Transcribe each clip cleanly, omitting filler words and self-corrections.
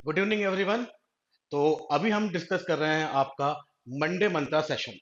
Good evening everyone. तो अभी हम डिस्कस कर रहे हैं आपका मंडे मंत्रा सेशन।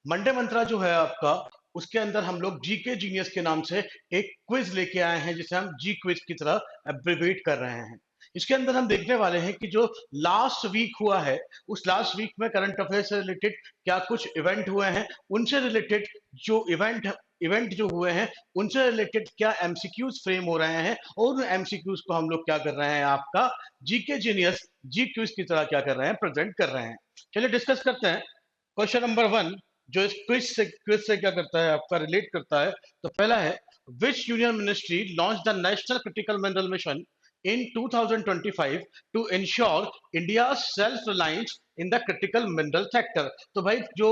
मंडे मंत्रा जो है आपका, उसके अंदर हम लोग जीके जीनियस के नाम से एक क्विज लेके आए हैं जिसे हम जी क्विज की तरह एब्रिविएट कर रहे हैं। इसके अंदर हम देखने वाले हैं कि जो लास्ट वीक हुआ है, उस लास्ट वीक में करंट अफेयर से रिलेटेड क्या कुछ इवेंट हुए हैं, उनसे रिलेटेड जो इवेंट जो हुए हैं उनसे रिलेटेड क्या एमसीक्यूज फ्रेम हो रहे हैं, और उन एमसीक्यूज को हम लोग क्या कर रहे हैं आपका जीके जीनियस जी क्विज की तरह क्या कर रहे हैं, प्रेजेंट कर रहे हैं। चलिए डिस्कस करते हैं। क्वेश्चन नंबर वन जो इस क्विज से क्या करता है, आपका रिलेट करता है। तो पहला है, विच union ministry launch the national critical mineral mission in 2025 to ensure India's self-reliance in the critical mineral sector। तो भाई जो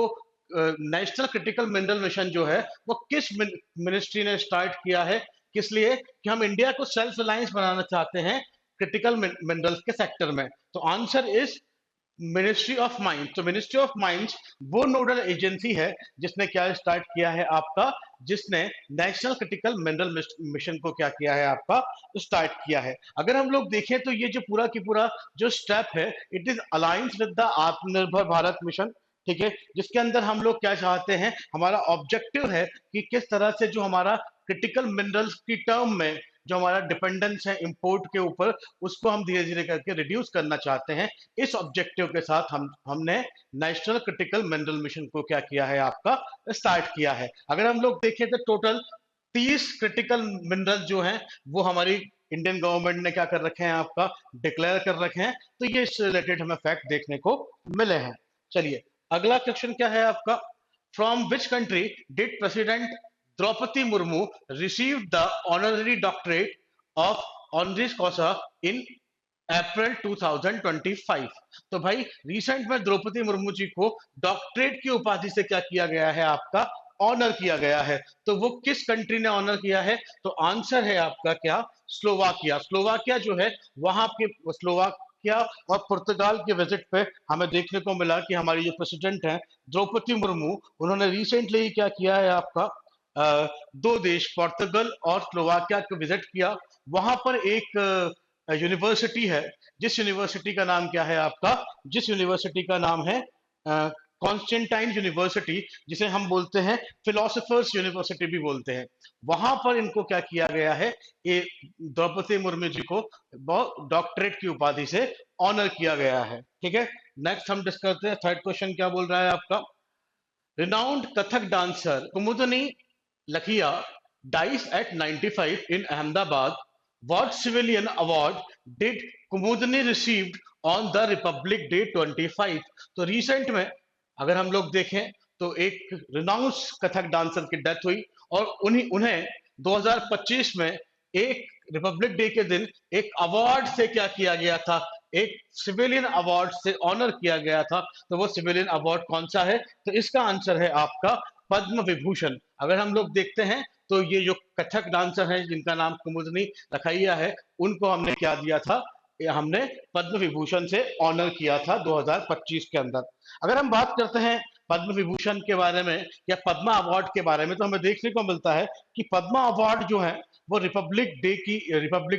नेशनल क्रिटिकल मिनरल मिशन जो है वो किस मिनिस्ट्री ने स्टार्ट किया है, किस लिए कि हम इंडिया को सेल्फ रिलायंस बनाना चाहते हैं क्रिटिकल मिनरल्स के सेक्टर में। तो answer is ministry of mines. तो मिनिस्ट्री ऑफ माइंस वो नोडल एजेंसी है जिसने क्या स्टार्ट किया है आपका, जिसने नेशनल क्रिटिकल मिनरल मिशन को क्या किया है आपका, स्टार्ट किया है। अगर हम लोग देखें तो ये जो पूरा की पूरा जो स्टेप है, it is aligns with the आत्मनिर्भर भारत मिशन। ठीक है, जिसके अंदर हम लोग क्या चाहते हैं, हमारा ऑब्जेक्टिव है कि किस तरह से जो हमारा क्रिटिकल मिनरल्स की टर्म में जो हमारा डिपेंडेंस है इंपोर्ट के ऊपर, उसको हम धीरे धीरे करके रिड्यूस करना चाहते हैं। इस ऑब्जेक्टिव के साथ हमने नेशनल क्रिटिकल मिनरल मिशन को क्या किया है आपका, स्टार्ट किया है। अगर हम लोग देखें तो टोटल 30 क्रिटिकल मिनरल जो हैं वो हमारी इंडियन गवर्नमेंट ने क्या कर रखे हैं आपका, डिक्लेयर कर रखे हैं। तो ये इससे रिलेटेड हमें फैक्ट देखने को मिले हैं। चलिए अगला क्वेश्चन क्या है आपका, from which country did president Droupadi Murmu receive the honorary doctorate of honoris causa in April 2025। तो भाई रिसेंट में द्रौपदी मुर्मू जी को डॉक्टरेट की उपाधि से क्या किया गया है आपका, ऑनर किया गया है। तो वो किस कंट्री ने ऑनर किया है, तो आंसर है आपका क्या, स्लोवाकिया। स्लोवाकिया जो है वहां के स्लोवाकिया और पुर्तगाल के विजिट पे हमें देखने को मिला कि हमारी जो प्रेसिडेंट है द्रौपदी मुर्मू, उन्होंने रिसेंटली ही क्या किया है आपका, दो देश पुर्तगाल और स्लोवाकिया को विजिट किया। वहां पर एक यूनिवर्सिटी है, जिस यूनिवर्सिटी का नाम क्या है आपका, जिस यूनिवर्सिटी का नाम है कॉन्स्टेंटाइन यूनिवर्सिटी, जिसे हम बोलते हैं फिलोसफर्स यूनिवर्सिटी भी बोलते हैं। वहां पर इनको क्या किया गया है, ये द्रौपदी मुर्मू जी को डॉक्टरेट की उपाधि से ऑनर किया गया है। ठीक है, नेक्स्ट हम डिस्कस करते हैं। थर्ड क्वेश्चन क्या बोल रहा है आपका, renowned Kathak dancer Kumudani Lakhia dies at 95 in Ahmedabad. What civilian award did Kumudani received on the Republic Day 25? तो रिसेंट में अगर हम लोग देखें तो एक रिनाउंस कथक डांसर की डेथ हुई, और उन्हें 2025 में एक रिपब्लिक डे के दिन एक अवार्ड से क्या किया गया था, एक सिविलियन अवार्ड से ऑनर किया गया था। तो वो सिविलियन अवार्ड कौन सा है, तो इसका आंसर है आपका पद्म विभूषण। अगर हम लोग देखते हैं तो ये जो कथक डांसर हैं जिनका नाम कुमुदनी लखाइया है, उनको हमने क्या दिया था, ये हमने पद्म विभूषण से ऑनर किया था 2025 के अंदर। अगर हम बात करते हैं पद्म विभूषण के बारे में या पद्मा अवार्ड के बारे में, तो हमें देखने को मिलता है कि पद्मा अवार्ड जो है वो रिपब्लिक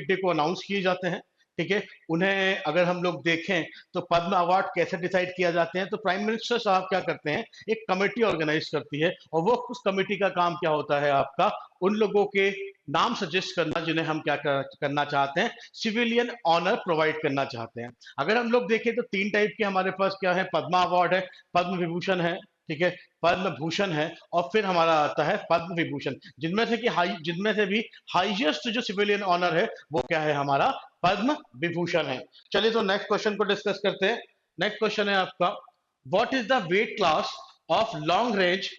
डे को अनाउंस किए जाते हैं। ठीक है, उन्हें अगर हम लोग देखें तो पद्म अवार्ड कैसे डिसाइड किया जाते हैं, तो प्राइम मिनिस्टर साहब क्या करते हैं, एक कमेटी ऑर्गेनाइज करती है, और वो उस कमेटी का काम क्या होता है आपका, उन लोगों के नाम सजेस्ट करना जिन्हें हम करना चाहते हैं, सिविलियन ऑनर प्रोवाइड करना चाहते हैं। अगर हम लोग देखें तो तीन टाइप के हमारे पास क्या है, पद्मा अवार्ड है, पद्म विभूषण है, ठीक है, पद्म भूषण है, और फिर हमारा आता है पद्म विभूषण, जिनमें से भी हाईएस्ट जो सिविलियन ऑनर है वो क्या है, हमारा पद्म विभूषण है। चलिए तो नेक्स्ट क्वेश्चन को डिस्कस करते हैं। नेक्स्ट क्वेश्चन है आपका, what is the weight class of long range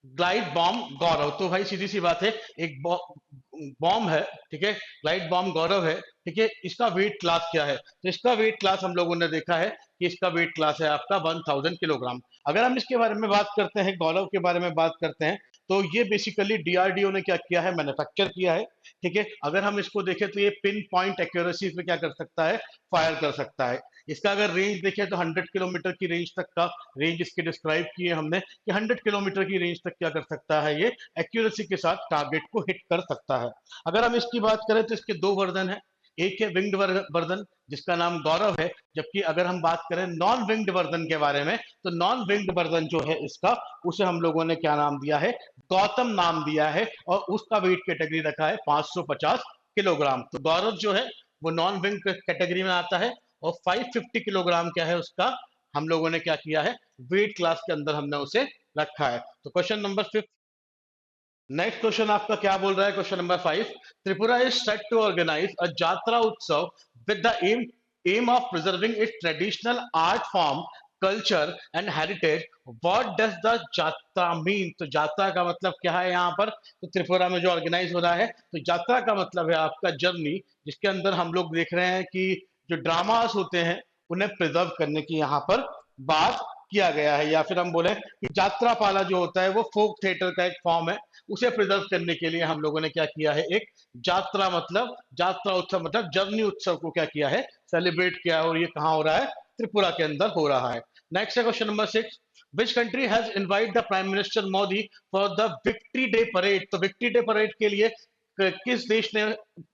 glide bomb Gaurav. तो भाई सीधी सी बात है, एक बॉम्ब है, ठीक है, ग्लाइड बॉम्ब गौरव है, ठीक है, इसका वेट क्लास क्या है, तो इसका वेट क्लास हम लोगों ने देखा है कि इसका वेट क्लास है आपका 1000 किलोग्राम। अगर हम इसके बारे में बात करते हैं, गौरव के बारे में बात करते हैं, तो ये बेसिकली डीआरडीओ ने क्या किया है, मैन्युफैक्चर किया है। ठीक है, अगर हम इसको देखें तो ये पिन पॉइंट एक्यूरेसी पे क्या कर सकता है, फायर कर सकता है। इसका अगर रेंज देखें तो 100 किलोमीटर की रेंज तक का रेंज इसके डिस्क्राइब किए हमने कि 100 किलोमीटर की रेंज तक क्या कर सकता है, ये एक्यूरेसी के साथ टारगेट को हिट कर सकता है। अगर हम इसकी बात करें तो इसके दो वर्जन है, एक है विंग्ड वर्जन जिसका नाम गौरव है, जबकि अगर हम बात करें नॉन विंग्ड वर्जन के बारे में, तो नॉन विंग्ड वर्जन जो है इसका, उसे हम लोगों ने क्या नाम दिया है, गौतम नाम दिया है, और उसका वेट कैटेगरी रखा है 550 किलोग्राम। तो गौरव जो है वो नॉन विंग कैटेगरी में आता है, और 550 किलोग्राम क्या है उसका, हम लोगों ने क्या किया है, वेट क्लास के अंदर हमने उसे रखा है। तो क्वेश्चन नंबर 5। नेक्स्ट क्वेश्चन आपका क्या बोल रहा है, question number 5। Tripura is set to organise a Jatra Utsav with the aim of preserving its traditional art form, culture and heritage. What does the Jatra mean? तो जात्रा का मतलब क्या है यहाँ पर, तो त्रिपुरा में जो ऑर्गेनाइज हो रहा है, तो जात्रा का मतलब है आपका जर्नी, जिसके अंदर हम लोग देख रहे हैं कि जो ड्रामास होते हैं उन्हें प्रिजर्व करने की यहाँ पर बात किया गया है, या फिर हम बोले कि जात्रा पाला जो होता है वो फोक थिएटर का एक फॉर्म है, उसे प्रिजर्व करने के लिए हम लोगों ने क्या किया है, एक जात्रा मतलब जात्रा उत्सव मतलब जर्नी उत्सव को क्या किया है, सेलिब्रेट किया है, और ये कहाँ हो रहा है, त्रिपुरा के अंदर हो रहा है। नेक्स्ट है question number 6। Which country has invite the prime minister Modi for the victory day parade? तो विक्ट्री डे परेड के लिए किस देश ने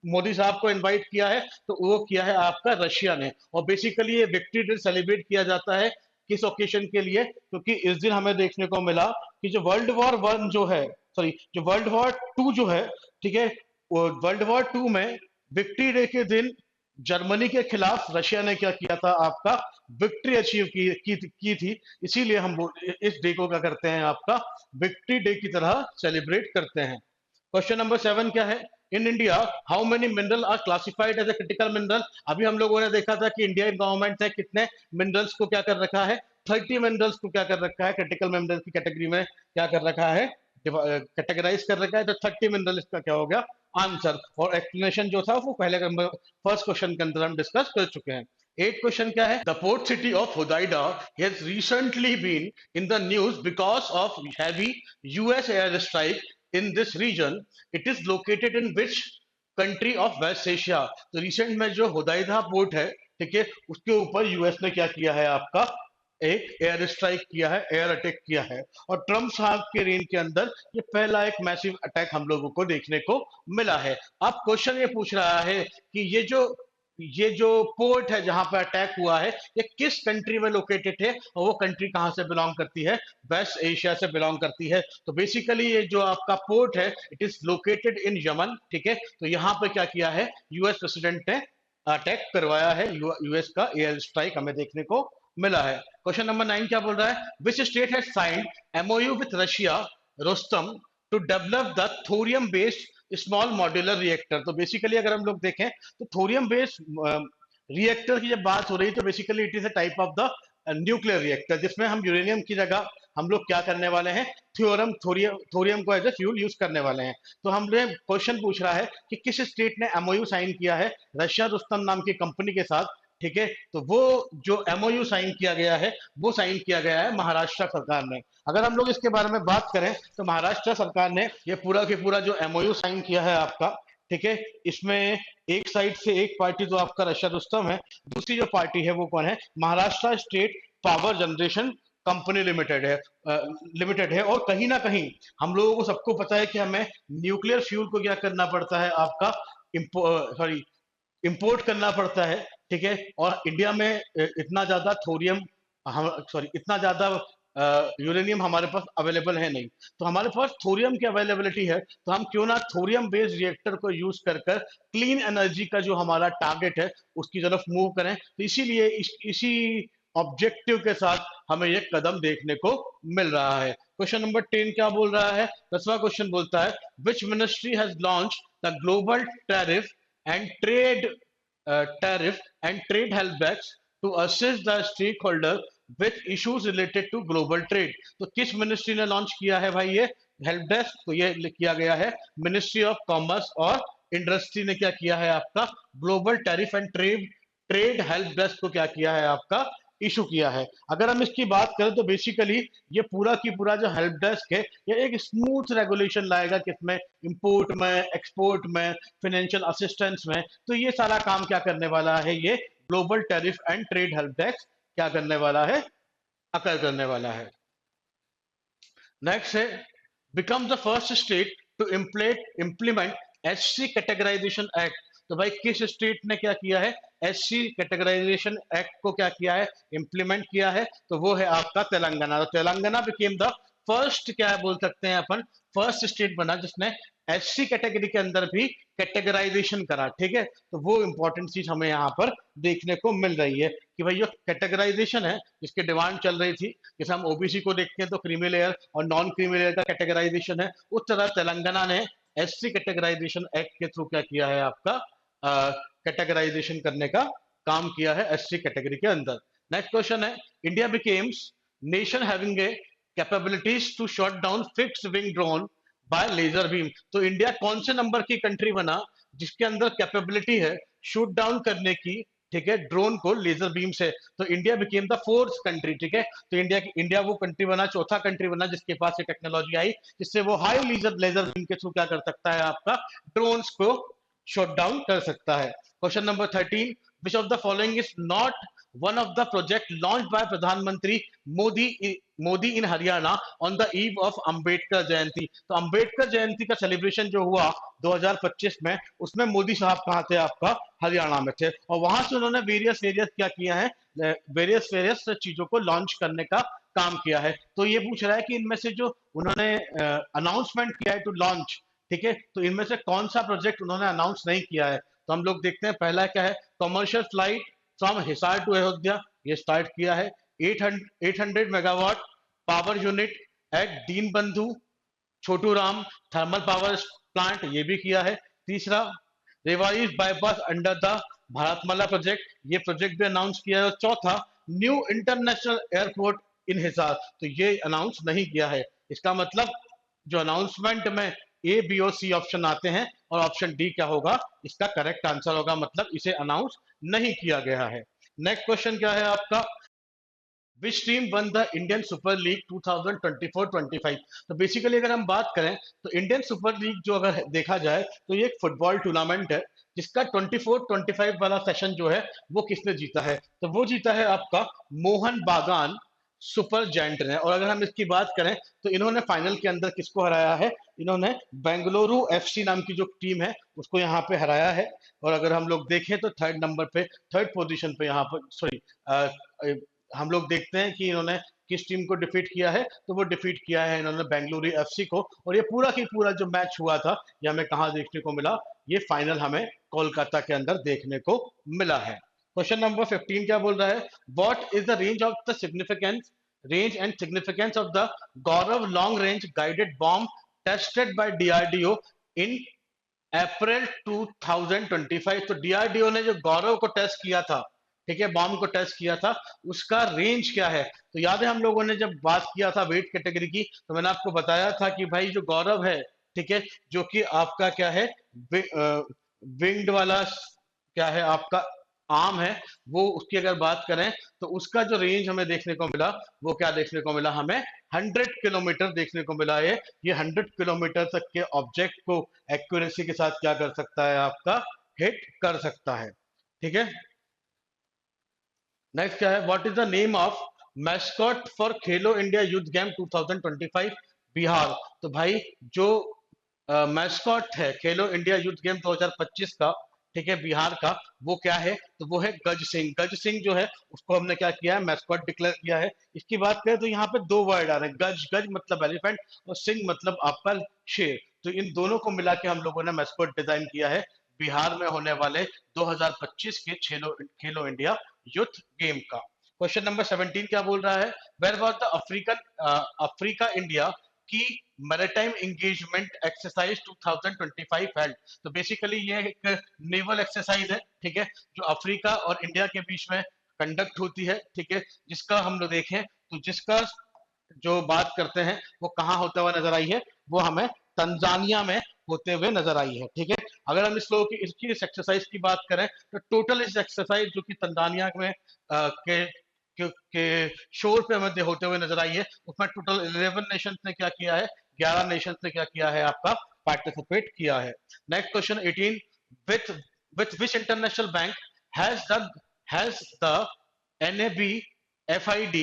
मोदी साहब को इनवाइट किया है, तो वो किया है आपका रशिया ने। और बेसिकली ये विक्ट्री डे सेलिब्रेट किया जाता है किस ओकेशन के लिए, क्योंकि इस दिन हमें देखने को मिला कि जो वर्ल्ड वॉर वन जो है, सॉरी जो वर्ल्ड वॉर टू जो है, ठीक है, वर्ल्ड वॉर टू में विक्ट्री डे के दिन जर्मनी के खिलाफ रशिया ने क्या किया था आपका, विक्ट्री अचीव की थी। इसीलिए हम इस डे को क्या करते हैं आपका, विक्ट्री डे की तरह सेलिब्रेट करते हैं। क्वेश्चन नंबर 7 क्या है, in India how many mineral are classified as a critical mineral? अभी हम लोगों ने देखा था कि इंडियन गवर्नमेंट ने कितने मिनरल्स को क्या कर रखा है, 30 मिनरल्स को क्या कर रखा है, क्रिटिकल मिनरल की कैटेगरी में क्या कर रखा है, कैटेगराइज कर रखा है। तो 30 मिनरल इसका क्या हो गया, आंसर। और एक्सप्लेनेशन जो था वो पहले फर्स्ट क्वेश्चन के अंदर हम डिस्कस कर चुके हैं। 8 क्वेश्चन क्या है, the port city of Hodeidah has recently been in the news because of heavy US air strike in this region. It is located in which country of West Asia? तो recent में जो होदाइडा port है, ठीक है, उसके ऊपर US ने क्या किया है आपका, एक एयर स्ट्राइक किया है, एयर अटैक किया है। और ट्रम्प साहब के रेन के अंदर ये पहला एक मैसिव अटैक हम लोगों को देखने को मिला है। अब क्वेश्चन ये पूछ रहा है कि ये जो पोर्ट है जहां पर अटैक हुआ है, ये किस कंट्री में लोकेटेड है, और वो कंट्री कहां से बिलोंग करती है, वेस्ट एशिया से बिलोंग करती है। तो बेसिकली ये जो आपका पोर्ट है, it is located in Yemen, ठीक है। तो यहाँ पे क्या किया है, यूएस प्रेसिडेंट ने अटैक करवाया है, यूएस का एयर स्ट्राइक हमें देखने को मिला है। क्वेश्चन नंबर 9 क्या बोल रहा है, which state has signed MOU with Russia Rosatom to develop the thorium based small modular reactor? तो बेसिकली अगर हम लोग देखें तो थोरियम बेस्ड रिएक्टर की जब बात हो रही है, तो basically it is a type of the nuclear reactor, जिसमें हम यूरेनियम की जगह हम लोग क्या करने वाले हैं, थोरियम को एज ए फ्यूल यूज करने वाले हैं। तो हमने क्वेश्चन पूछ रहा है कि किस स्टेट ने एमओयू साइन किया है रशिया रुस्तम नाम की कंपनी के साथ, ठीक है। तो वो जो एमओयू साइन किया गया है, वो साइन किया गया है महाराष्ट्र सरकार ने। अगर हम लोग इसके बारे में बात करें तो महाराष्ट्र सरकार ने ये पूरा के पूरा जो एमओयू साइन किया है आपका, ठीक है, इसमें एक साइड से एक पार्टी तो आपका रशिया रुस्तम है, दूसरी जो पार्टी है वो कौन है, Maharashtra state power generation company limited है। और कहीं ना कहीं हम लोगों को सबको पता है कि हमें न्यूक्लियर फ्यूल को क्या करना पड़ता है आपका, सॉरी इंपोर्ट करना पड़ता है, ठीक है। और इंडिया में इतना ज्यादा थोरियम, हम सॉरी इतना ज्यादा यूरेनियम हमारे पास अवेलेबल है नहीं। तो हमारे पास थोरियम की अवेलेबिलिटी है, तो हम क्यों ना थोरियम बेस्ड रिएक्टर को यूज कर कर क्लीन एनर्जी का जो हमारा टारगेट है उसकी तरफ मूव करें। तो इसीलिए इसी ऑब्जेक्टिव के साथ हमें ये कदम देखने को मिल रहा है। क्वेश्चन नंबर 10 क्या बोल रहा है, 10वां क्वेश्चन बोलता है, which ministry has launch the global tariff and trade helpbacks to assist the stakeholder with issues related to global trade। तो किस मिनिस्ट्री ने लॉन्च किया है भाई ये हेल्प डेस्क? तो ये किया गया है मिनिस्ट्री ऑफ कॉमर्स और इंडस्ट्री ने क्या किया है आपका, global tariff and trade help desk को क्या किया है आपका, इशू किया है। अगर हम इसकी बात करें तो बेसिकली ये पूरा की पूरा जो हेल्प डेस्क है, ये एक स्मूथ रेगुलेशन लाएगा किसमें, इंपोर्ट में, एक्सपोर्ट में, फाइनेंशियल असिस्टेंस में। तो ये सारा काम क्या करने वाला है, ये global tariff and trade help desk क्या करने वाला है, अकर करने वाला है। नेक्स्ट है, become the first state to implement HC categorization act. तो भाई किस स्टेट ने क्या किया है, एससी कैटेगराइजेशन एक्ट को क्या किया है, इंप्लीमेंट किया है, तो वो है आपका तेलंगाना। तो तेलंगाना बिकेम द फर्स्ट, क्या बोल सकते हैं अपन, फर्स्ट स्टेट बना जिसने एससी कैटेगरी के अंदर भी कैटेगराइजेशन करा। ठीक है, तो वो इंपॉर्टेंट चीज हमें यहाँ पर देखने को मिल रही है कि भाई जो कैटेगराइजेशन है जिसकी डिमांड चल रही थी, जैसे हम ओबीसी को देखते हैं तो क्रीमी लेयर और नॉन क्रीमी लेयर का कैटेगराइजेशन है, उस तरह तेलंगाना ने एससी कैटेगराइजेशन एक्ट के थ्रू क्या किया है, आपका कैटेगराइजेशन करने का काम किया है एससी कैटेगरी के अंदर। नेक्स्ट क्वेश्चन है, India becomes nation having a capabilities to shot down fixed wing drone by laser beam. तो इंडिया कौन से नंबर की कंट्री बना जिसके अंदर कैपेबिलिटी है शूट डाउन करने की, ठीक है, ड्रोन को लेजर बीम से। तो India became the fourth country. ठीक है, तो इंडिया वो कंट्री बना, चौथा कंट्री बना जिसके पास ये टेक्नोलॉजी आई जिससे वो हाई लेजर लेजर बीम के थ्रू क्या कर सकता है, आपका ड्रोन्स को शॉट डाउन कर सकता है। Question number 13, which of the following is not one of the project launched by प्रधानमंत्री Modi in Haryana on the eve of Ambedkar Jayanti. तो अंबेडकर जयंती का सेलिब्रेशन जो हुआ 2025 में, उसमें मोदी साहब कहाँ थे, आपका हरियाणा में थे, और वहां से उन्होंने वेरियस वेरियस क्या किया है, वेरियस वेरियस चीजों को लॉन्च करने का काम किया है। तो ये पूछ रहा है कि इनमें से जो उन्होंने अनाउंसमेंट किया है टू लॉन्च, ठीक है, तो इनमें से कौन सा प्रोजेक्ट उन्होंने अनाउंस नहीं किया है। तो हम लोग देखते हैं, पहला क्या है, commercial flight from Hisar to Ayodhya, ये स्टार्ट किया है। 800 मेगावाट पावर यूनिट एट दीन बंधु Chhotu Ram thermal power plant, ये भी किया है। तीसरा, revise bypass under the Bharatmala project, ये प्रोजेक्ट भी अनाउंस किया है। और चौथा, न्यू इंटरनेशनल एयरपोर्ट इन हिसार, तो ये अनाउंस नहीं किया है। इसका मतलब जो अनाउंसमेंट में ए बी और सी ऑप्शन आते हैं और ऑप्शन डी क्या होगा, इसका करेक्ट आंसर होगा, मतलब इसे अनाउंस नहीं किया गया है। नेक्स्ट क्वेश्चन क्या है आपका, which team one the Indian super league 2024-25। तो बेसिकली अगर हम बात करें तो इंडियन सुपर लीग जो अगर देखा जाए तो ये एक फुटबॉल टूर्नामेंट है जिसका 24-25 वाला सेशन जो है वो किसने जीता है, तो वो जीता है आपका मोहन बागान सुपर जायंट ने। और अगर हम इसकी बात करें तो इन्होंने फाइनल के अंदर किसको हराया है, इन्होंने बेंगलुरु एफसी नाम की जो टीम है उसको यहाँ पे हराया है। और अगर हम लोग देखें तो थर्ड नंबर पे, थर्ड पोजीशन पे यहाँ पर, सॉरी, हम लोग देखते हैं कि इन्होंने किस टीम को डिफीट किया है, तो वो डिफीट किया है इन्होंने बेंगलुरु एफसी को। और ये पूरा की पूरा जो मैच हुआ था ये हमें कहाँ देखने को मिला, ये फाइनल हमें कोलकाता के अंदर देखने को मिला है। क्वेश्चन नंबर 15 क्या बोल रहा है, what is the range and significance of the Gaurav long range guided bomb tested by DRDO in April 2025। तो डीआरडीओ ने जो गौरव को टेस्ट किया था, ठीक है, बॉम्ब को टेस्ट किया था, उसका रेंज क्या है। तो याद है हम लोगों ने जब बात किया था वेट कैटेगरी की, तो मैंने आपको बताया था कि भाई जो गौरव है, ठीक है, जो कि आपका क्या है, विंग्ड वाला क्या है, आपका आर्म है, वो उसकी अगर बात करें तो उसका जो रेंज हमें देखने को मिला वो क्या देखने को मिला, हमें 100 किलोमीटर देखने को मिला है। ये 100 किलोमीटर तक के ऑब्जेक्ट को एक्यूरेसी के साथ क्या कर सकता है, आपका हिट कर सकता है। ठीक है, नेक्स्ट क्या है, what is the name of mascot for Khelo India youth game 2025 Bihar. तो भाई जो मैस्कॉट है खेलो इंडिया यूथ गेम 2025 का, ठीक है, बिहार का, वो क्या है, तो वो है गज सिंह। गज सिंह जो है उसको हमने क्या किया है, मैस्कॉट डिक्लेयर किया है। इसकी बात करें तो यहाँ पे दो वर्ड आ रहे हैं, गज गज मतलब एलिफेंट और सिंह मतलब आपका शेर। तो इन दोनों को मिला के हम लोगों ने मैस्कॉट डिजाइन किया है बिहार में होने वाले 2025 के खेलो इंडिया यूथ गेम का। क्वेश्चन नंबर 17 क्या बोल रहा है, where was the Africa India की मैरिटाइम एंगेजमेंट एक्सरसाइज 2025 हेल्ड। तो बेसिकली ये एक नेवल एक्सरसाइज है, ठीक है, जो अफ्रीका और इंडिया के बीच में कंडक्ट होती है, ठीक है, जिसका हम लोग देखें तो जिसका जो बात करते हैं वो कहाँ होता हुआ नजर आई है, वो हमें तंजानिया में होते हुए नजर आई है। ठीक है, अगर हम इस एक्सरसाइज की बात करें तो टोटल इस एक्सरसाइज जो कि तंजानिया में के शोर पे हमें होते हुए नजर आई है, उसमें टोटल 11 नेशन ने क्या किया है, 11 नेशन ने क्या किया है, आपका पार्टिसिपेट किया है। Next question 18, with with which international bank has the NABFID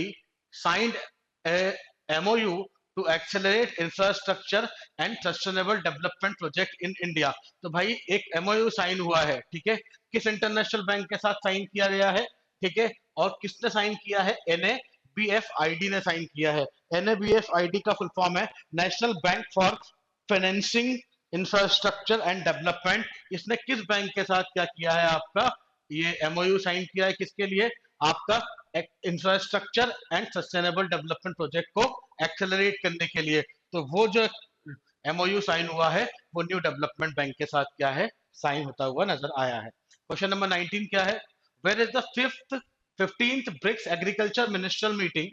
signed a MOU to accelerate infrastructure and sustainable development project in India. तो भाई एक एमओयू साइन हुआ है, ठीक है, किस इंटरनेशनल बैंक के साथ साइन किया गया है, ठीक है, और किसने साइन किया है, एनएबीएफआईडी ने साइन किया है। एनएबीएफआईडी का फुल फॉर्म है national bank for financing infrastructure and development. इसने किस बैंक के साथ क्या किया है आपका, ये एमओयू साइन किया है, किसके लिए, आपका infrastructure and sustainable development project को एक्सेलरेट करने के लिए। तो वो जो एमओयू साइन हुआ है वो न्यू डेवलपमेंट बैंक के साथ क्या है, साइन होता हुआ नजर आया है। क्वेश्चन नंबर 19 क्या है, where is the 15th BRICS agriculture ministerial meeting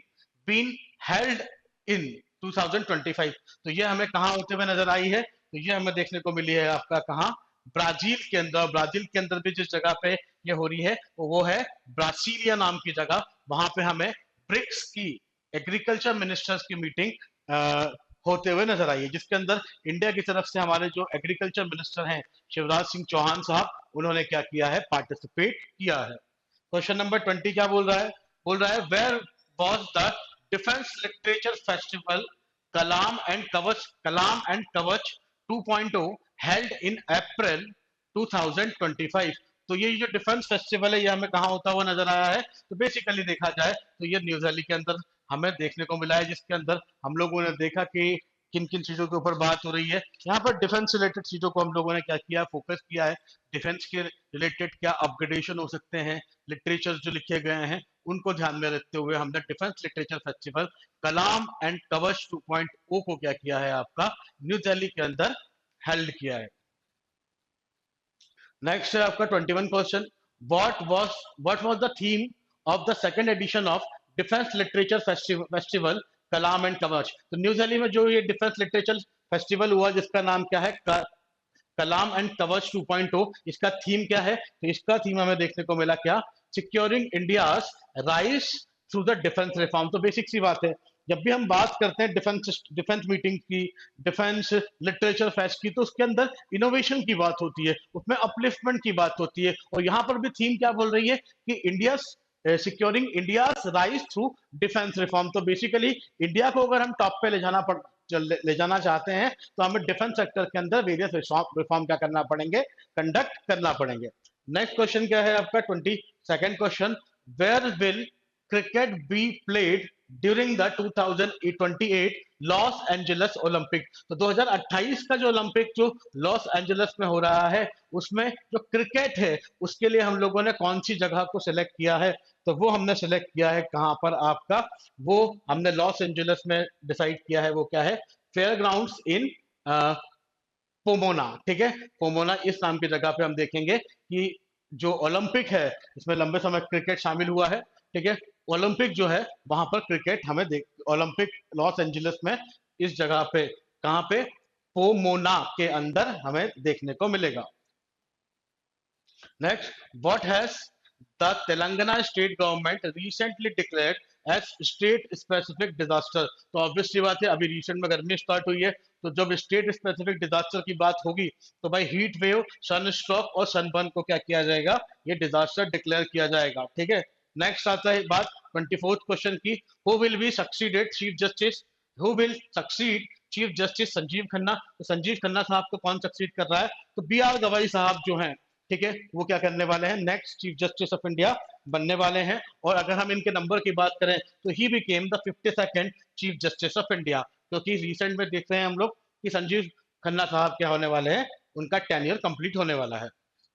been held in 2025। तो ये हमें कहाँ होते हुए नजर आई है, तो ये हमें देखने को मिली है आपका कहाँ, ब्राजील के अंदर। ब्राजील के अंदर भी जिस जगह पे ये हो रही है वो है ब्रासीलिया नाम की जगह। वहां पे हमें ब्रिक्स की एग्रीकल्चर मिनिस्टर्स की मीटिंग होते हुए नजर आई है, जिसके अंदर इंडिया की तरफ से हमारे जो एग्रीकल्चर मिनिस्टर हैं शिवराज सिंह चौहान साहब, उन्होंने क्या किया है, पार्टिसिपेट किया है। क्वेश्चन नंबर 20 क्या बोल रहा है where was the defence literature festival Kalam and Kavach 2.0 held in April 2025। तो ये जो डिफेंस फेस्टिवल है ये हमें कहाँ होता हुआ नजर आया है, तो बेसिकली देखा जाए तो ये न्यू दिल्ली के अंदर हमें देखने को मिला है, जिसके अंदर हम लोगों ने देखा कि किन किन चीजों के ऊपर बात हो रही है। यहाँ पर डिफेंस रिलेटेड चीजों को हम लोगों ने क्या किया, फोकस किया है। डिफेंस के रिलेटेड क्या अपग्रेडेशन हो सकते हैं, लिटरेचर जो लिखे गए हैं उनको ध्यान में रखते हुए हमने defence literature festival Kalam and Kavach 2.0 को क्या किया है आपका, न्यू दिल्ली के अंदर हेल्ड किया है। नेक्स्ट है आपका 21 question, what was the theme of the second edition of defence literature festival Kalam and कवच। तो न्यू दिल्ली में जो ये डिफेंस लिटरेचर फेस्टिवल हुआ जिसका नाम क्या है, कलाम एंड कवच 2.0, इसका थीम क्या है, तो इसका थीम हमें देखने को मिला क्या, securing India's rise through the defence reform. तो बेसिक सी बात है, जब भी हम बात करते हैं डिफेंस मीटिंग की, डिफेंस लिटरेचर फेस्ट की, तो उसके अंदर इनोवेशन की बात होती है, उसमें अपलिफ्टमेंट की बात होती है। और यहाँ पर भी थीम क्या बोल रही है कि India securing India rise through defence reform. तो बेसिकली इंडिया को अगर हम टॉप पे ले जाना चाहते हैं तो हमें डिफेंस सेक्टर के अंदर वेरियस रिफॉर्म क्या करना पड़ेंगे, कंडक्ट करना पड़ेंगे। नेक्स्ट क्वेश्चन क्या है आपका 22nd question, where will cricket be played during the 2028 Los Angeles Olympic. तो 2028 का जो ओलंपिक जो लॉस एंजल्स में हो रहा है उसमें जो क्रिकेट है उसके लिए हम लोगों ने कौन सी जगह को सिलेक्ट किया है, तो वो हमने सिलेक्ट किया है कहां पर आपका, वो हमने लॉस एंजल्स में डिसाइड किया है, वो क्या है, फेयर ग्राउंड्स इन पोमोना। ठीक है, पोमोना इस नाम की जगह पे हम देखेंगे कि जो ओलंपिक है इसमें लंबे समय क्रिकेट शामिल हुआ है। ठीक है, ओलंपिक जो है वहां पर क्रिकेट हमें ओलंपिक लॉस एंजल्स में इस जगह पे कहां पे, पोमोना के अंदर हमें देखने को मिलेगा। Next, what has the Telangana state government recently declared as state specific disaster. तो ऑब्वियसली बात है, अभी रिसेंट में गर्मी स्टार्ट हुई है, तो जब स्टेट स्पेसिफिक डिजास्टर की बात होगी तो भाई हीट वेव, सन स्ट्रोक और सनबर्न को क्या किया जाएगा, ये डिजास्टर डिक्लेयर किया जाएगा। ठीक है, नेक्स्ट आता है बात 24th क्वेश्चन की, who will be succeeded chief justice, who will succeed chief justice Sanjeev Khanna. तो संजीव खन्ना साहब को कौन सक्सीड कर रहा है, तो बी आर गवाई साहब जो हैं, ठीक है, वो क्या करने वाले हैं, next chief justice of India बनने वाले हैं। और अगर हम इनके नंबर की बात करें तो he became the 52nd chief justice of India, क्योंकि रिसेंट में देख रहे हैं हम लोग कि संजीव खन्ना साहब क्या होने वाले हैं, उनका टेन्योर कंप्लीट होने वाला है।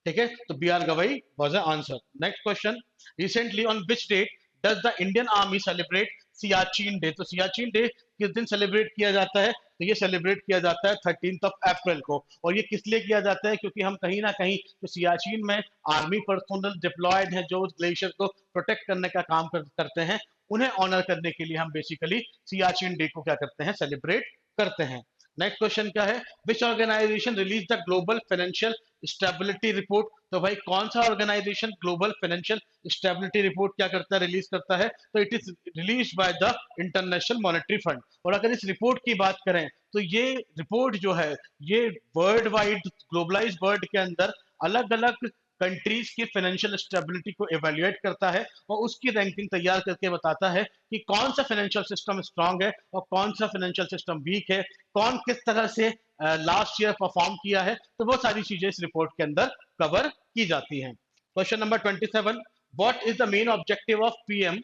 ठीक है, तो बी आर गवाई was answer. Next question, recently on which date does the Indian army celebrate Siachen day. तो सियाचिन डे किस दिन सेलिब्रेट किया जाता है, तो ये सेलिब्रेट किया जाता है 13th ऑफ अप्रैल को। और ये किस लिए किया जाता है, क्योंकि हम कहीं ना कहीं जो सियाचिन में आर्मी पर्सनल डिप्लॉयड है जो ग्लेशियर को प्रोटेक्ट करने का काम करते हैं, उन्हें ऑनर करने के लिए हम बेसिकली सियाचिन डे को क्या करते हैं, सेलिब्रेट करते हैं। नेक्स्ट क्वेश्चन क्या है, which organisation release the global financial stability report. तो भाई कौन सा organisation global financial stability report क्या करता है, रिलीज करता है, तो it is release by the International Monetary Fund. और अगर इस रिपोर्ट की बात करें तो ये रिपोर्ट जो है ये वर्ल्ड वाइड ग्लोबलाइज वर्ल्ड के अंदर अलग अलग कंट्रीज की फाइनेंशियल स्टेबिलिटी को इवेल्युएट करता है और उसकी रैंकिंग तैयार करके बताता है कि कौन सा फाइनेंशियल सिस्टम स्ट्रांग है और कौन सा फाइनेंशियल सिस्टम वीक है, कौन किस तरह से लास्ट ईयर परफॉर्म किया है। तो वो सारी चीजें इस रिपोर्ट के अंदर कवर की जाती हैं। Question number 27, what is the main objective of PM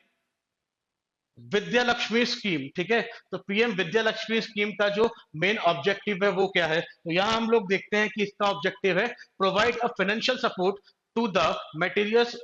Vidya Lakshmi scheme? ठीक है, तो पीएम विद्या लक्ष्मी स्कीम का जो मेन ऑब्जेक्टिव है वो क्या है? तो यहाँ हम लोग देखते हैं कि इसका ऑब्जेक्टिव है provide a financial support to the meritorious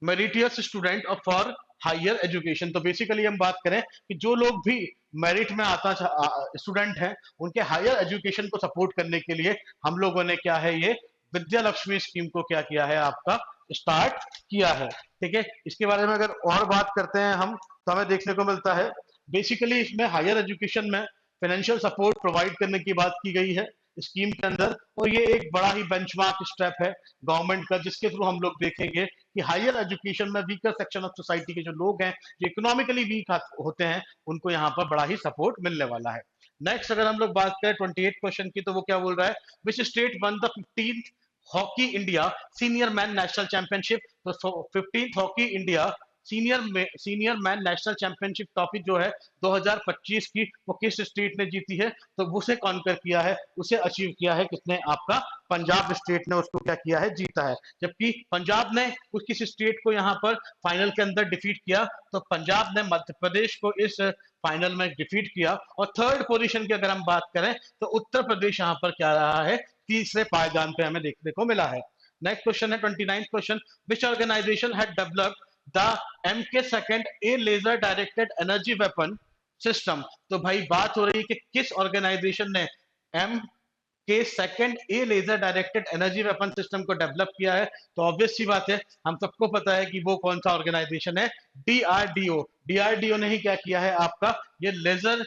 meritorious student और फॉर हायर एजुकेशन। तो बेसिकली हम बात करें कि जो लोग भी मेरिट में आता स्टूडेंट हैं, उनके हायर एजुकेशन को सपोर्ट करने के लिए हम लोगों ने क्या है, ये विद्या लक्ष्मी स्कीम को क्या किया है, आपका स्टार्ट किया है। ठीक है, इसके बारे में अगर और बात करते हैं हम, तो हमें देखने को मिलता है बेसिकली इसमें हायर एजुकेशन में फाइनेंशियल सपोर्ट प्रोवाइड करने की बात की गई है स्कीम के अंदर। और ये एक बड़ा ही बेंचमार्क स्टेप है गवर्नमेंट का, जिसके थ्रू हम लोग देखेंगे कि हायर एजुकेशन में वीकर सेक्शन ऑफ सोसाइटी के जो लोग हैं, जो इकोनॉमिकली वीक होते हैं, उनको यहाँ पर बड़ा ही सपोर्ट मिलने वाला है। नेक्स्ट अगर हम लोग बात करें 28 क्वेश्चन की, तो वो क्या बोल रहा है, which state one the 15th hockey India senior man national championship? तो 15th hockey India senior man national championship topic जो है 2025 की, वो किस स्टेट ने जीती है? तो उसे कॉन्कर किया है, उसे अचीव किया है किसने? आपका पंजाब स्टेट ने उसको क्या किया है, जीता है। जबकि पंजाब ने कुछ किसी स्टेट को यहाँ पर फाइनल के अंदर डिफीट किया, तो पंजाब ने मध्य प्रदेश को इस फाइनल में डिफीट किया। और थर्ड पोजीशन की अगर हम बात करें, तो उत्तर प्रदेश यहाँ पर क्या रहा है, तीसरे पायदान पे हमें देखने को मिला है। नेक्स्ट क्वेश्चन है 29th क्वेश्चन, which organisation had developed the MK2 A laser directed energy weapon system? तो भाई बात हो रही है कि किस ऑर्गेनाइजेशन ने MK2 ए laser directed energy weapon system को डेवलप किया है? तो ऑब्वियस सी बात है, हम सबको पता है कि वो कौन सा ऑर्गेनाइजेशन है, DRDO। DRDO ने ही क्या किया है, आपका ये laser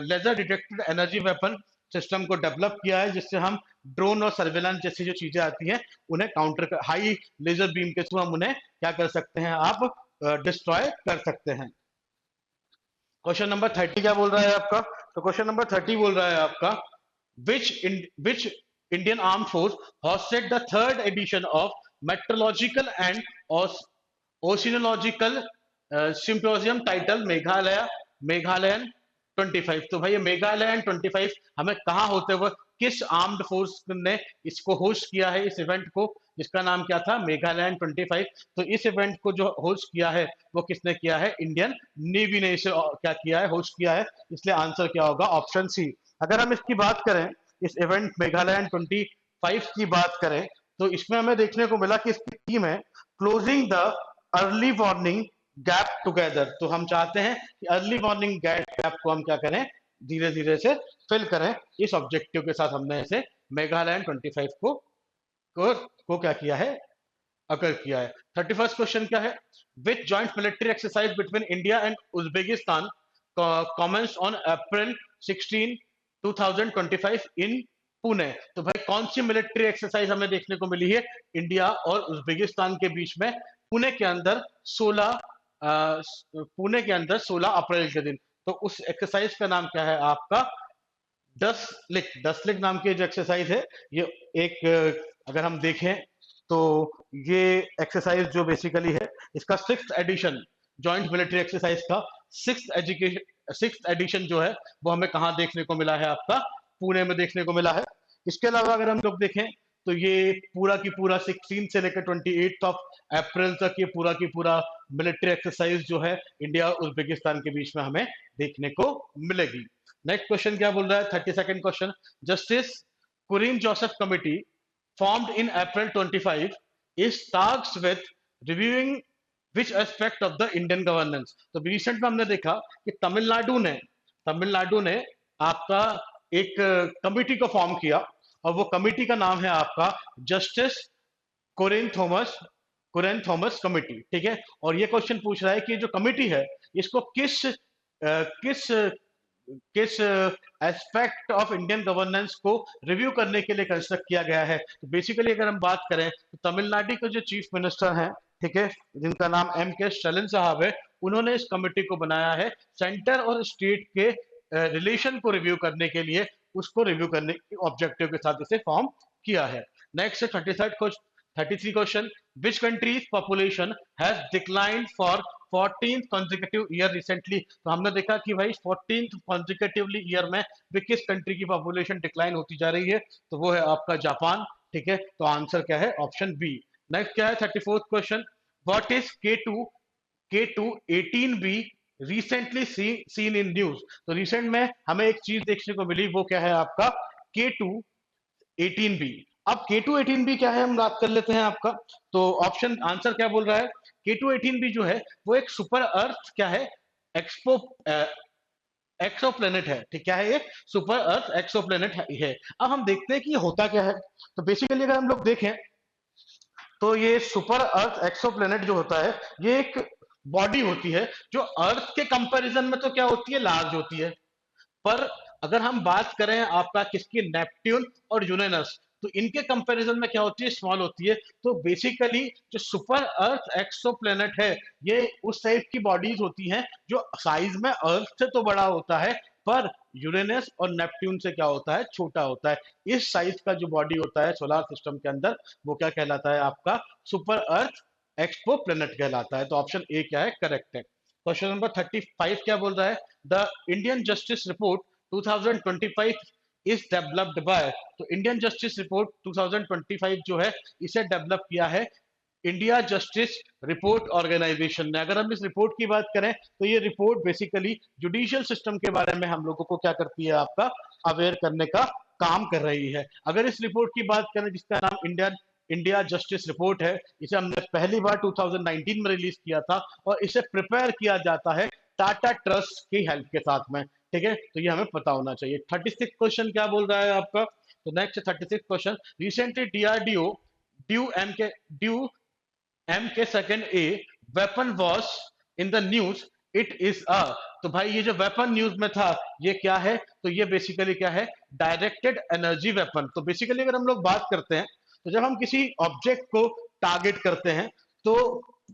laser detected energy weapon system को डेवलप किया है, जिससे हम ड्रोन और सर्वेलेंस जैसी जो चीजें आती हैं, उन्हें काउंटर कर, हाई लेजर बीम के थ्रू हम उन्हें क्या कर सकते हैं, आप डिस्ट्रॉय कर सकते हैं। क्वेश्चन नंबर 30 क्या बोल रहा है आपका? तो क्वेश्चन नंबर 30 बोल रहा है आपका, which Indian armed force hosted the third edition of meteorological and oceanological symposium titled Meghalayan 25? तो भाई ये मेघालयन 25 हमें कहाँ होते हुए, किस आर्म्ड फोर्स ने इसको होस्ट किया है, इस इवेंट को, जिसका नाम क्या था, मेघालयन 25? तो इस इवेंट को जो होस्ट किया है, वो किसने किया है, इंडियन नेवी ने इसे क्या किया है, होस्ट किया है। इसलिए आंसर क्या होगा, ऑप्शन सी। अगर हम इसकी बात करें, इस इवेंट मेघालयन 25 की बात करें, तो इसमें हमें देखने को मिला कि इसकी थीम है closing the early warning gap together. तो हम चाहते हैं कि अर्ली वार्निंग गैप को हम क्या करें, धीरे धीरे से फिल करें। इस ऑब्जेक्टिव के साथ हमने इसे मेघालयन 25 को क्या किया है, अकर किया है। 31st क्वेश्चन क्या है, which joint military exercise between India and Uzbekistan commenced on April 16 2025 in Pune? तो भाई कौन सी मिलिट्री एक्सरसाइज हमें देखने को मिली है इंडिया और उज्बेकिस्तान के बीच में, पुणे के अंदर 16 अप्रैल के दिन? तो उस एक्सरसाइज का नाम क्या है, आपका 10 लिख नाम की जो एक्सरसाइज है, ये एक अगर हम देखें, तो ये एक्सरसाइज जो बेसिकली है, इसका 6th addition, joint military exercise का 6th एडिशन जो है, वो हमें कहाँ देखने को मिला है, आपका पुणे में देखने को मिला है। इसके अलावा अगर हम लोग देखें, तो ये पूरा की पूरा 16 से लेकर 28 अप्रैल तक ये पूरा की पूरा मिलिट्री एक्सरसाइज जो है इंडिया और उज्बेकिस्तान के बीच में हमें देखने को मिलेगी। नेक्स्ट क्वेश्चन क्या बोल रहा है, 32nd question, justice Kurian Joseph committee formed in April 25 is tasked with reviewing which aspect of the Indian governance? तो रिसेंट में हमने देखा कि तमिलनाडु ने आपका एक कमिटी को फॉर्म किया, और वो कमिटी का नाम है आपका जस्टिस कुरेन थॉमस कमिटी। ठीक है, और ये क्वेश्चन पूछ रहा है कि जो कमिटी है, इसको किस किस एस्पेक्ट ऑफ इंडियन गवर्नेंस को रिव्यू करने के लिए कंस्ट्रक्ट किया गया है? तो बेसिकली अगर हम बात करें, तो तमिलनाडु के जो चीफ मिनिस्टर हैं, ठीक है, जिनका नाम M.K. स्टालिन साहब है, उन्होंने इस कमेटी को बनाया है सेंटर और स्टेट के रिलेशन को रिव्यू करने के लिए, उसको रिव्यू करने के ऑब्जेक्टिव के साथ इसे फॉर्म किया है। Next 33rd 33 question, which countries population has declined for 14th consecutive year recently. तो हमने देखा कि भाई 14th consecutively ईयर में भी किस कंट्री की पॉपुलेशन डिक्लाइन होती जा रही है, तो वो है आपका जापान। ठीक है, तो आंसर क्या है? Option B. नेक्स्ट क्या है? 34th question, what is K2 18B recently seen in news. तो रिसेंट में हमें एक चीज देखने को मिली, वो क्या है आपका? K2 18B। अब K2 18B क्या है, हम बात कर लेते हैं आपका। तो ऑप्शन आंसर क्या बोल रहा है? K2 18B जो है वो एक सुपर अर्थ क्या है, एक्सपो एक्सो प्लेनेट है। ठीक, क्या है ये? सुपर अर्थ एक्सो प्लेनेट है। अब हम देखते हैं कि ये होता क्या है। तो बेसिकली अगर हम लोग देखें तो ये सुपर अर्थ एक्सो प्लेनेट जो होता है, ये एक बॉडी होती है जो अर्थ के कंपैरिजन में तो क्या होती है, लार्ज होती है। पर अगर हम बात करें आपका किसकी, नेपट्यून और यूरेनस, तो इनके कंपैरिजन में क्या होती है, स्मॉल होती है। तो बेसिकली जो सुपर अर्थ एक्सोप्लैनेट है, ये उस टाइप की बॉडीज होती हैं जो साइज में अर्थ से तो बड़ा होता है, पर यूरेनस और नेपट्यून से क्या होता है, छोटा होता है। इस साइज का जो बॉडी होता है सोलर सिस्टम के अंदर, वो क्या कहलाता है आपका? सुपर अर्थ एक्सपो प्लेनेट कहलाता है। तो ऑप्शन ए क्या है, करेक्ट है। क्वेश्चन नंबर 35 क्या बोल रहा है? The Indian justice report 2025 is developed by. तो इंडियन जस्टिस रिपोर्ट 2025 जो है, इसे डेवलप किया है इंडिया जस्टिस रिपोर्ट ऑर्गेनाइजेशन ने। अगर हम इस रिपोर्ट की बात करें तो ये रिपोर्ट बेसिकली जुडिशियल सिस्टम के बारे में हम लोगों को क्या करती है, आपका अवेयर करने का काम कर रही है। अगर इस रिपोर्ट की बात करें जिसका नाम इंडिया जस्टिस रिपोर्ट है, इसे हमने पहली बार 2019 में रिलीज किया था, और इसे प्रिपेयर किया जाता है टाटा ट्रस्ट की हेल्प के साथ में। ठीक है, तो ये हमें पता होना चाहिए। 36 क्वेश्चन क्या बोल रहा है आपका? तो नेक्स्ट 36 क्वेश्चन, रिसेंटली डीआरडीओ ड्यू M K second A weapon was in the news, it is a. तो भाई ये जो वेपन न्यूज में था, ये क्या है? तो ये बेसिकली क्या है, डायरेक्टेड एनर्जी वेपन। तो बेसिकली अगर हम लोग बात करते हैं, तो जब हम किसी ऑब्जेक्ट को टारगेट करते हैं, तो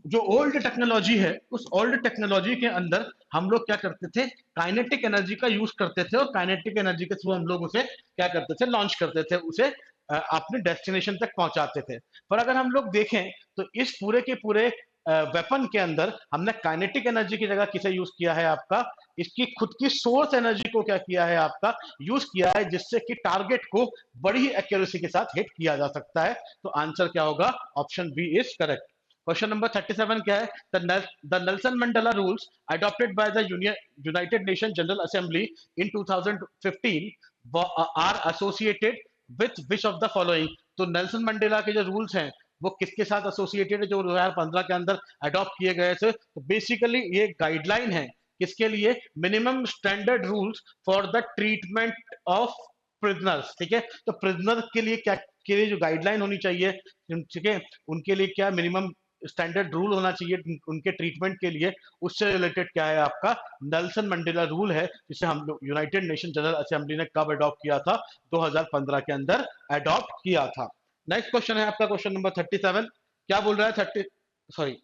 जो ओल्ड टेक्नोलॉजी है, उस ओल्ड टेक्नोलॉजी के अंदर हम लोग क्या करते थे, काइनेटिक एनर्जी का यूज करते थे, और काइनेटिक एनर्जी के थ्रू हम लोग उसे क्या करते थे, लॉन्च करते थे, उसे अपने डेस्टिनेशन तक पहुंचाते थे। पर अगर हम लोग देखें तो इस पूरे के पूरे वेपन के अंदर हमने काइनेटिक एनर्जी की जगह किसे यूज किया है आपका, इसकी खुद की सोर्स एनर्जी को क्या किया है आपका, यूज किया है, जिससे कि टारगेट को बड़ी ही एक्यूरेसी के साथ हिट किया जा सकता है। तो आंसर क्या होगा? Option B is correct. Question number 37 क्या है? The Nelson Mandela rules adopted by the United Nation General Assembly in 2015 are associated with which of the following. तो नेल्सन मंडेला के जो रूल्स हैं, वो किसके साथ एसोसिएटेड है, जो 2015 के अंदर अडॉप्ट किए गए थे? तो बेसिकली ये गाइडलाइन है किसके लिए? Minimum standard rules for the treatment of prisoners. ठीक है, तो प्रिजनर के लिए क्या, के लिए जो गाइडलाइन होनी चाहिए, ठीक है, उनके लिए क्या मिनिमम स्टैंडर्ड रूल होना चाहिए उनके ट्रीटमेंट के लिए, उससे रिलेटेड क्या है आपका? नेल्सन मंडेला रूल है, जिसे हम लोग यूनाइटेड नेशन जनरल असेंबली ने कब अडॉप्ट किया था? 2015 के अंदर अडॉप्ट किया था। नेक्स्ट क्वेश्चन है आपका, क्वेश्चन नंबर 37 क्या बोल रहा है? 30 सॉरी,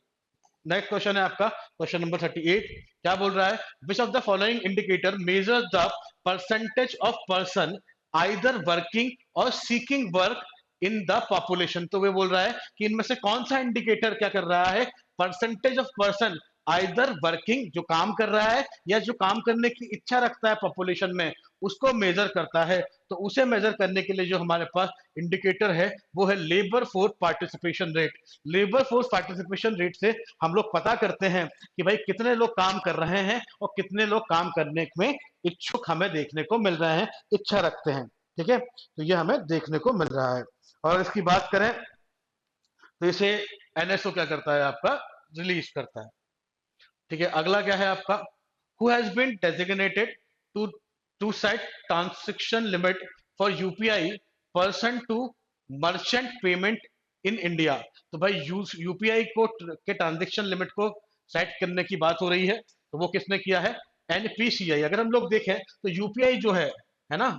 नेक्स्ट क्वेश्चन है आपका क्वेश्चन नंबर 38 क्या बोल रहा है? Which of the following indicator measure the percentage of person either working or seeking work in the population. तो वे बोल रहा है कि इनमें से कौन सा इंडिकेटर क्या कर रहा है, percentage of person either working, जो काम कर रहा है, या जो काम करने की इच्छा रखता है पॉपुलेशन में, उसको मेजर करता है। तो उसे मेजर करने के लिए जो हमारे पास इंडिकेटर है, वो है labour force participation rate. Labour force participation rate से हम लोग पता करते हैं कि भाई कितने लोग काम कर रहे हैं और कितने लोग काम करने में इच्छुक हमें देखने को मिल रहे हैं, इच्छा रखते हैं। ठीक है, तो ये हमें देखने को मिल रहा है। और इसकी बात करें तो इसे एनएसओ क्या करता है आपका, रिलीज करता है। ठीक है, अगला क्या है आपका? Who has been designated to to set transaction limit for UPI person to merchant payment in India. तो भाई यूपीआई को के ट्रांजैक्शन लिमिट को सेट करने की बात हो रही है, तो वो किसने किया है? एनपीसीआई। अगर हम लोग देखें तो यूपीआई जो है ना,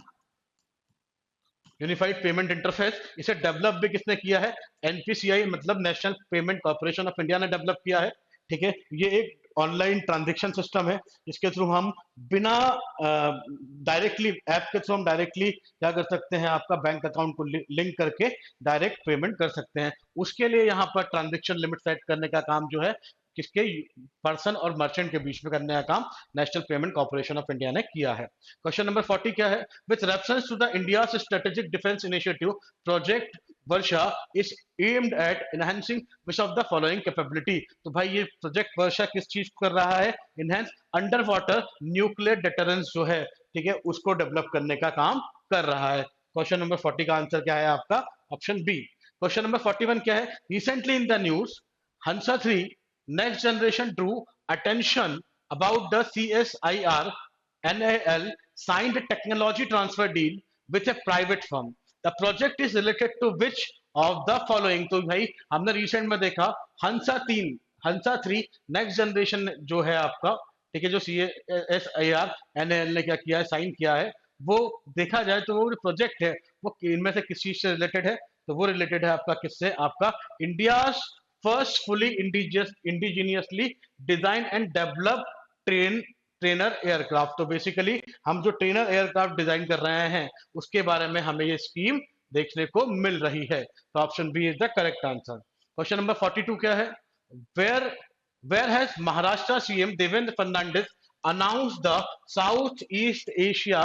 यूनिफाइड पेमेंट इंटरफेस, इसे डेवलप भी किसने किया है? एनपीसीआई, मतलब national Payment Corporation of India ने डेवलप किया है। ठीक है, ये एक ऑनलाइन ट्रांजैक्शन सिस्टम है, जिसके थ्रू हम बिना डायरेक्टली ऐप के थ्रू हम डायरेक्टली क्या कर सकते हैं, आपका बैंक अकाउंट को लिंक करके डायरेक्ट पेमेंट कर सकते हैं। उसके लिए यहाँ पर ट्रांजैक्शन लिमिट सेट करने का काम जो है किसके, पर्सन और मर्चेंट के बीच में करने का काम National Payment Corporation of India ने किया है। क्वेश्चन नंबर 40 क्या है, with reference to the India strategic defence initiative project Varsha is aimed at enhancing which of the following capability. तो भाई ये प्रोजेक्ट वर्षा किस चीज को कर रहा है, enhance under water nuclear deterrence जो है, ठीक है, उसको डेवलप करने का काम कर रहा है। क्वेश्चन नंबर 40 का आंसर क्या है आपका, ऑप्शन बी। क्वेश्चन नंबर 41 क्या है, recently in the news Hansa 3 next generation drew attention about the CSIR NAL signed a technology transfer deal with a private firm. The project is related to which of the following। तो भाई हमने recent में देखा हंसा 3 next generation जो है आपका, ठीक है, जो CSIR NAL ने क्या किया है, साइन किया है, वो देखा जाए तो वो प्रोजेक्ट है वो इनमें से किस चीज से रिलेटेड है, तो वो रिलेटेड है आपका किससे, आपका India first fully indigenously design and develop trainer aircraft. तो बेसिकली हम जो ट्रेनर एयरक्राफ्ट डिजाइन कर रहे हैं उसके बारे में हमें ये स्कीम देखने को मिल रही है। तो option B is the correct answer. Question number 42 क्या है, where where has Maharashtra CM Devendra Fernandes announce the south east Asia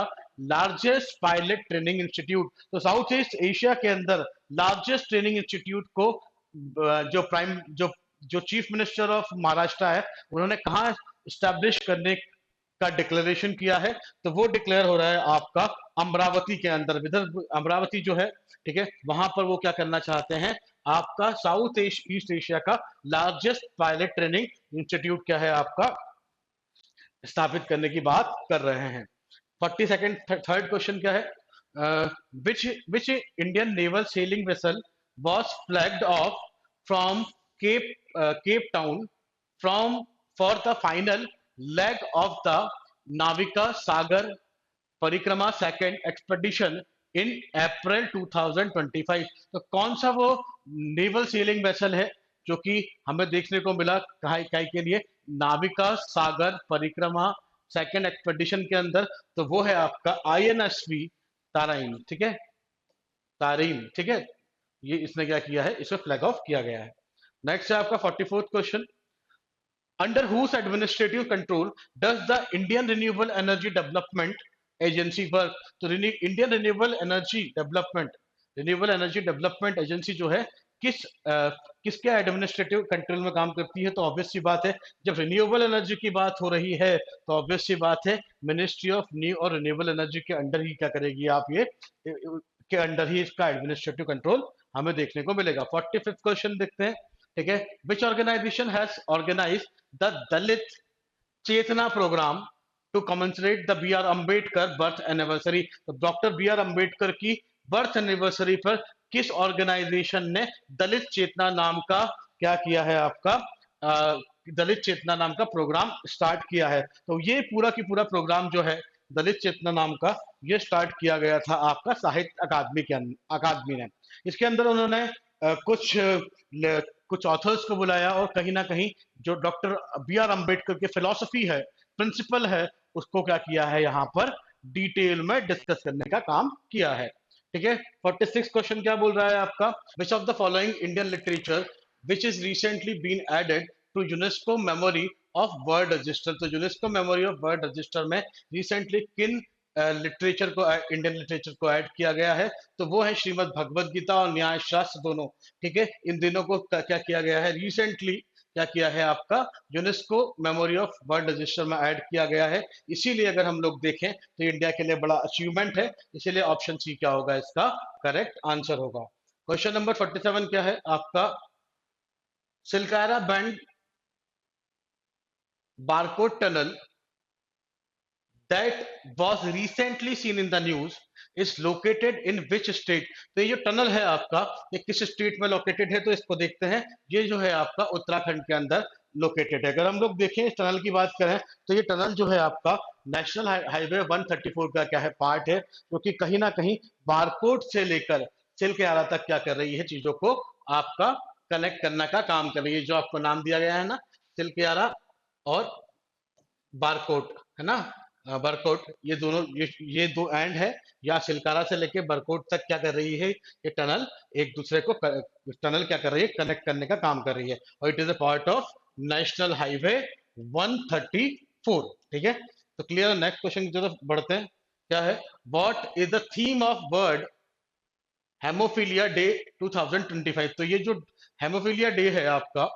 largest pilot training institute. तो साउथ ईस्ट एशिया के अंदर लार्जेस्ट ट्रेनिंग इंस्टीट्यूट को जो प्राइम जो चीफ मिनिस्टर ऑफ महाराष्ट्र है उन्होंने कहा स्टैब्लिश करने का डिक्लेरेशन किया है, तो वो डिक्लेयर हो रहा है आपका अमरावती के अंदर, विदर्भ अमरावती जो है, ठीक है, वहां पर वो क्या करना चाहते हैं, आपका साउथ ईस्ट एशिया का लार्जेस्ट पायलट ट्रेनिंग इंस्टीट्यूट क्या है आपका स्थापित करने की बात कर रहे हैं। 42nd थर्ड क्वेश्चन क्या है, which Indian naval selling vessel was flagged off from Cape Town from for the final leg of the Navika Sagar परिक्रमा सेकेंड एक्सपेडिशन इन अप्रैल 2025। तो कौन सा वो नेवल सेलिंग वेसल है जो कि हमें देखने को मिला काई के लिए, नाविका सागर परिक्रमा सेकेंड एक्सपेडिशन के अंदर, तो वो है आपका INSV ताराइन, ठीक है, तारीम, ठीक है, ये इसने क्या किया है, इसे फ्लैग ऑफ किया गया है। नेक्स्ट है आपका 44th question, under whose administrative control does the Indian renewable energy development agency work. तो Indian renewable energy development agency जो है किसके एडमिनिस्ट्रेटिव कंट्रोल में काम करती है, तो ऑब्वियस सी बात है जब रिन्यूएबल एनर्जी की बात हो रही है तो ऑब्वियस सी बात है मिनिस्ट्री ऑफ न्यू और रिन्यूएबल एनर्जी के अंडर ही क्या करेगी आप, ये के अंडर ही इसका एडमिनिस्ट्रेटिव कंट्रोल हमें देखने को मिलेगा। 45th क्वेश्चन देखते हैं, ठीक है, which organisation has organise the Dalit Chetna programme to commemorate the B R Ambedkar birth anniversary. तो डॉक्टर बी आर अम्बेडकर की बर्थ एनिवर्सरी पर किस ऑर्गेनाइजेशन ने दलित चेतना नाम का क्या किया है आपका दलित चेतना नाम का प्रोग्राम स्टार्ट किया है। तो ये पूरा की पूरा प्रोग्राम जो है दलित चेतना नाम का ये स्टार्ट किया गया था आपका साहित्य अकादमी ने। इसके अंदर उन्होंने कुछ ऑथर्स को बुलाया और कहीं ना कहीं जो डॉक्टर बी आर अम्बेडकर की फिलॉसफी है, प्रिंसिपल है, उसको क्या किया है यहाँ पर डिटेल में डिस्कस करने का काम किया है, ठीक है। 46 क्वेश्चन क्या बोल रहा है आपका, which of the following Indian literature which is recently been added to UNESCO memory of world register. तो UNESCO memory of world register में रिसेंटली किन लिटरेचर को, इंडियन लिटरेचर को ऐड किया गया है, तो वो है श्रीमद् भगवद गीता और न्याय शास्त्र दोनों, ठीक है, इन दिनों को क्या किया गया है, रिसेंटली क्या किया है आपका UNESCO memory of world register में ऐड किया गया है। इसीलिए अगर हम लोग देखें तो इंडिया के लिए बड़ा अचीवमेंट है, इसीलिए ऑप्शन सी क्या होगा इसका करेक्ट आंसर होगा। क्वेश्चन नंबर 47 क्या है आपका, Silkyara bend Barkot tunnel that was recently seen in the news is located in which state। तो ये जो टनल है आपका ये किस स्टेट में लोकेटेड है, तो इसको देखते हैं, ये जो है आपका उत्तराखंड के अंदर लोकेटेड है। अगर हम लोग देखें इस टनल की बात करें तो ये टनल जो है आपका नेशनल हाईवे 134 का क्या है पार्ट है, जो कि कहीं ना कहीं बारकोड से लेकर सिलक्यारा तक क्या कर रही है, चीजों को आपका कनेक्ट करने का काम कर रही है। जो आपको नाम दिया गया है ना सिलक्यारा और बारकोट, है ना, बरकोट, ये दो एंड है। या सिलकारा से लेके बरकोट तक क्या कर रही है ये टनल, एक दूसरे को टनल क्या कर रही है, कनेक्ट करने का काम कर रही है। और it is a part of national highway 134। ठीक है, तो क्लियर। नेक्स्ट क्वेश्चन की तरफ बढ़ते हैं। क्या है, what is the theme of world haemophilia day 2025? तो ये जो हेमोफीलिया डे है आपका,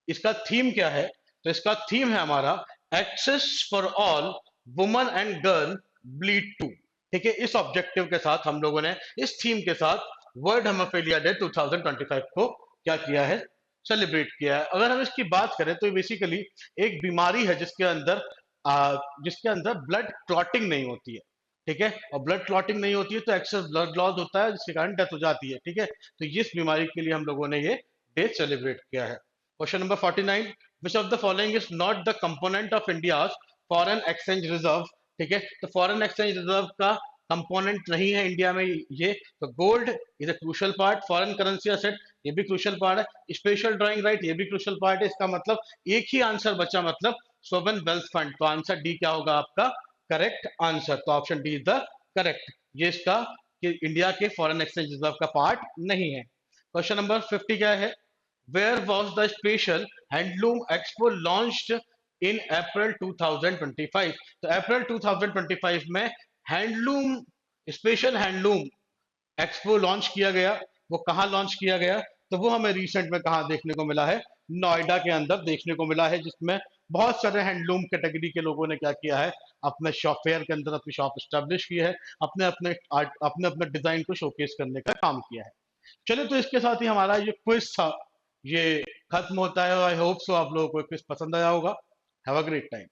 इसका थीम क्या है? तो इसका थीम है हमारा access for all women and girl bleed to. ठीक है, इस ऑब्जेक्टिव के साथ हम लोगों ने, इस थीम के साथ वर्ल्ड हेमोफीलिया डे 2025 को क्या किया है, सेलिब्रेट किया है। अगर हम इसकी बात करें तो बेसिकली एक बीमारी है जिसके अंदर ब्लड क्लॉटिंग नहीं होती है। ठीक है, और ब्लड क्लॉटिंग नहीं होती है तो एक्सेस ब्लड लॉस होता है, जिसके कारण डेथ हो जाती है। ठीक है, तो इस बीमारी के लिए हम लोगों ने ये डे सेलिब्रेट किया है। Question number 49, which of the following is not the component of India's foreign exchange reserve? ठीक है, तो फॉरेन एक्सचेंज रिजर्व का कंपोनेंट नहीं है इंडिया में ये। तो gold is a crucial part, foreign currency asset ये भी क्रूशियल पार्ट है, स्पेशल ड्राइंग राइट ये भी क्रूशियल पार्ट है। इसका मतलब एक ही आंसर बचा, मतलब सोवरेन वेल्थ फंड। तो आंसर डी क्या होगा आपका करेक्ट आंसर? तो option D is the correct, ये इसका कि इंडिया के फॉरेन एक्सचेंज रिजर्व का पार्ट नहीं है। क्वेश्चन नंबर 50 क्या है, where was the special handloom expo launched in April 2025? तो अप्रैल 2025 में handloom, special handloom expo launch किया गया। वो कहाँ लॉन्च किया गया? तो वो हमें रिसेंट में कहाँ देखने को मिला है, नोएडा के अंदर देखने को मिला है, जिसमें बहुत सारे हैंडलूम कैटेगरी के लोगों ने क्या किया है, अपने शॉप फेयर के अंदर अपनी शॉप स्टैब्लिश की है, अपने अपने आर्ट, अपने अपने डिजाइन को शोकेस करने का काम किया है। चलिए, तो इसके साथ ही हमारा ये क्विज था, ये खत्म होता है। आई होप सो आप लोगों को क्विज पसंद आया होगा। Have a great time.